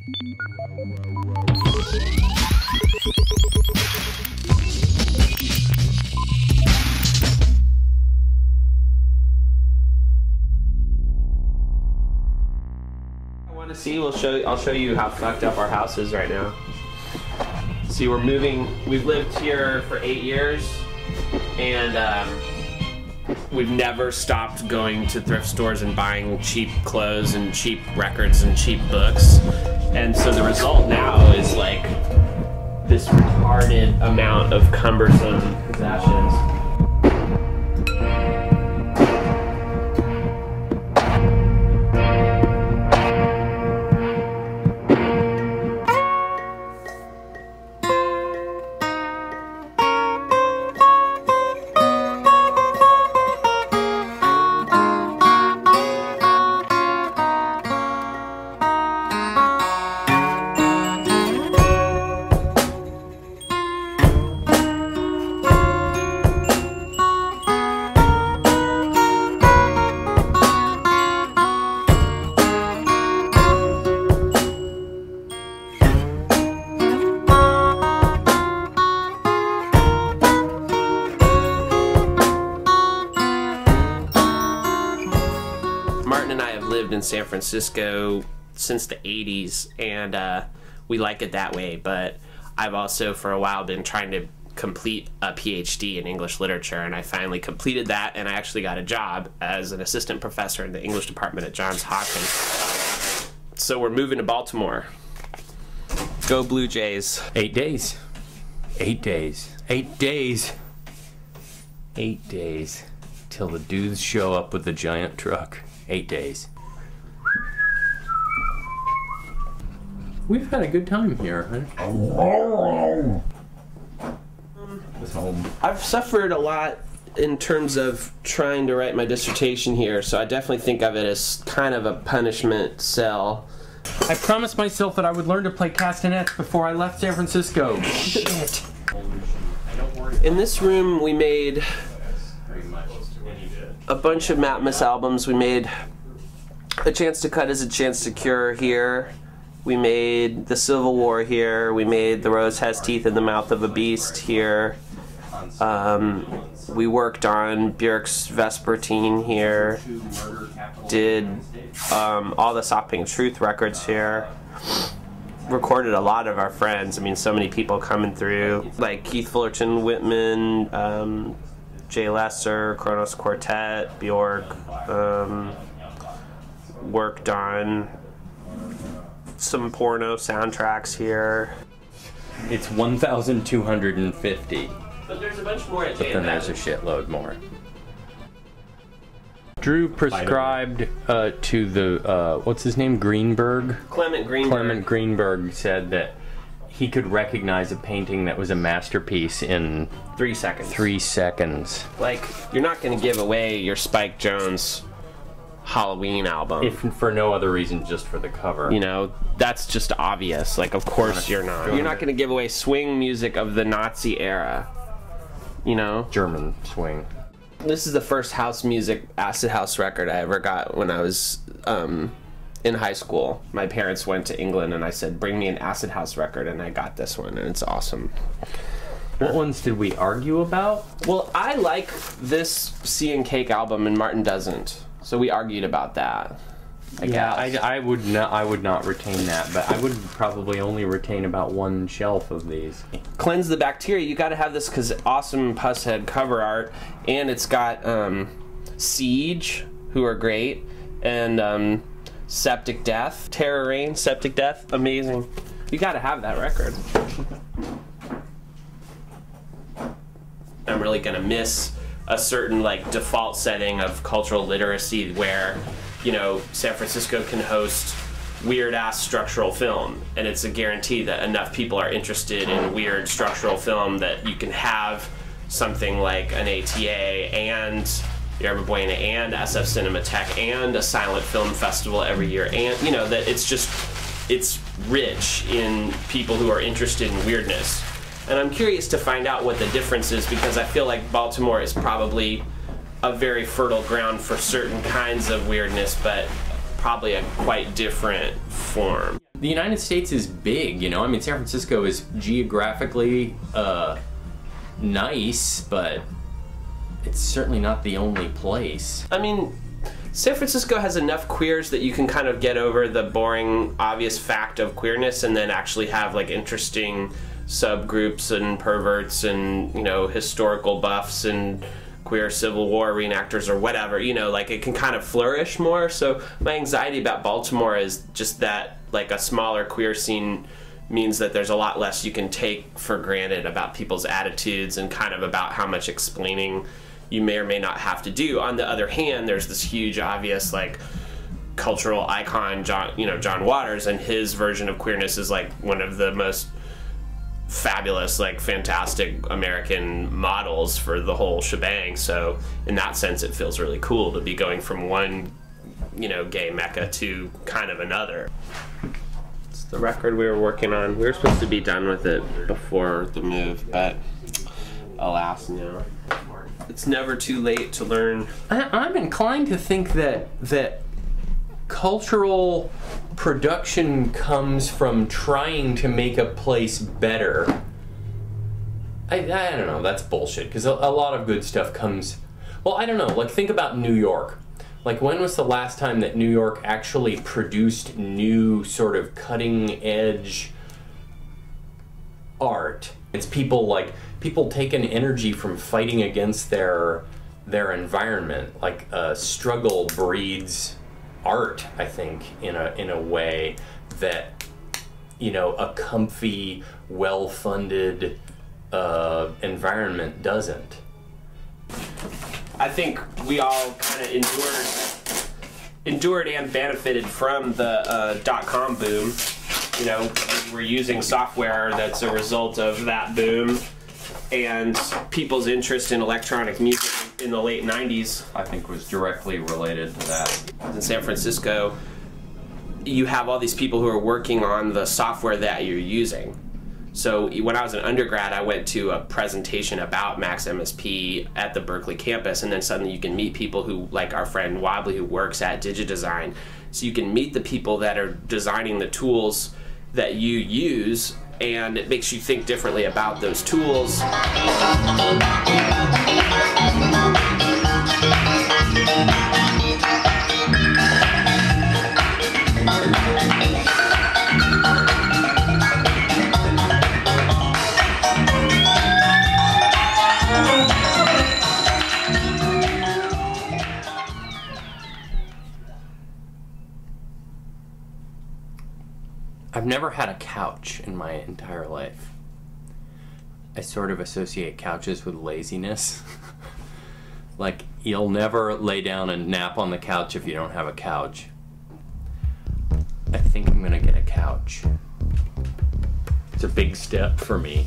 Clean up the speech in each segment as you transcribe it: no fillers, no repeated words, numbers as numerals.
Want to see? I'll show you how fucked up our house is right now. See, we're moving. We've lived here for 8 years, and we've never stopped going to thrift stores and buying cheap clothes and cheap records and cheap books. And so the result now is like this retarded amount of cumbersome possessions. Martin and I have lived in San Francisco since the 80s, and we like it that way, but I've also for a while been trying to complete a PhD in English literature, and I finally completed that, and I actually got a job as an assistant professor in the English department at Johns Hopkins. So we're moving to Baltimore. Go Blue Jays. 8 days. 8 days. 8 days. 8 days. Till the dudes show up with the giant truck. 8 days. We've had a good time here. This home. I've suffered a lot in terms of trying to write my dissertation here, so I definitely think of it as kind of a punishment cell. I promised myself that I would learn to play castanets before I left San Francisco. Shit. In this room we made a bunch of Matmos albums. We made A Chance to Cut is a Chance to Cure here. We made The Civil War here. We made The Rose Has Teeth in the Mouth of a Beast here. We worked on Björk's Vespertine here. Did all the Soft Pink Truth records here. Recorded a lot of our friends. I mean, so many people coming through, like Keith Fullerton Whitman, Jay Lesser, Kronos Quartet, Bjork. Worked on some porno soundtracks here. It's 1,250. But there's a bunch more at But then there's a shitload more. Drew prescribed to the, what's his name, Greenberg? Clement Greenberg. Clement Greenberg said that he could recognize a painting that was a masterpiece in 3 seconds. 3 seconds. Like, you're not going to give away your Spike Jonze Halloween album. If for no other reason, just for the cover. You know, that's just obvious. Like, of course you're not. You're not going to give away swing music of the Nazi era. You know? German swing. This is the first house music, acid house record I ever got when I was in high school. My parents went to England and I said, bring me an acid house record, and I got this one, and it's awesome. What ones did we argue about? Well, I like this Sea and Cake album and Martin doesn't. So we argued about that. I guess. I would not retain that, but I would probably only retain about one shelf of these. Cleanse the Bacteria, you gotta have this because awesome Pusshead cover art, and it's got Siege, who are great, and Septic Death, Terror Reign, Septic Death, amazing. You gotta have that record. I'm really gonna miss a certain like default setting of cultural literacy where, you know, San Francisco can host weird ass structural film, and it's a guarantee that enough people are interested in weird structural film that you can have something like an ATA and Yerba Buena and SF Cinematheque and a silent film festival every year, and you know that it's rich in people who are interested in weirdness. And I'm curious to find out what the difference is, because I feel like Baltimore is probably a very fertile ground for certain kinds of weirdness, but probably a quite different form. The United States is big, you know? I mean, San Francisco is geographically nice, but it's certainly not the only place. I mean, San Francisco has enough queers that you can kind of get over the boring, obvious fact of queerness and then actually have like interesting subgroups and perverts and, you know, historical buffs and queer Civil War reenactors or whatever, you know, like it can kind of flourish more. So my anxiety about Baltimore is just that like a smaller queer scene means that there's a lot less you can take for granted about people's attitudes and kind of about how much explaining you may or may not have to do. On the other hand, there's this huge obvious like cultural icon, John Waters, and his version of queerness is like one of the most fabulous, like fantastic American models for the whole shebang. So in that sense it feels really cool to be going from one, you know, gay mecca to kind of another. It's the record we were working on. We were supposed to be done with it before the move, but alas, no. It's never too late to learn. I'm inclined to think that cultural production comes from trying to make a place better. I don't know, that's bullshit, because a lot of good stuff comes... Well, I don't know, like think about New York. Like when was the last time that New York actually produced new sort of cutting edge art? It's people taking energy from fighting against their environment. Like struggle breeds art, I think, in a way that, you know, a comfy, well-funded environment doesn't. I think we all kind of endured and benefited from the .com boom. You know, we're using software that's a result of that boom, and people's interest in electronic music in the late 90s, I think, was directly related to that. In San Francisco, you have all these people who are working on the software that you're using. So when I was an undergrad, I went to a presentation about Max MSP at the Berkeley campus, and then suddenly you can meet people who, like our friend Wobbly, who works at DigiDesign. So you can meet the people that are designing the tools that you use, and it makes you think differently about those tools. I've never had a couch in my entire life. I sort of associate couches with laziness. Like, you'll never lay down and nap on the couch if you don't have a couch. I think I'm gonna get a couch. It's a big step for me.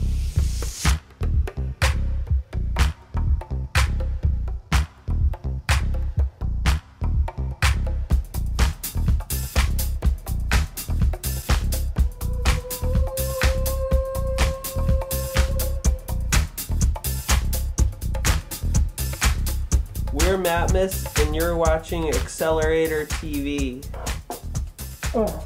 We're Matmos, and you're watching Accelerator TV. Oh.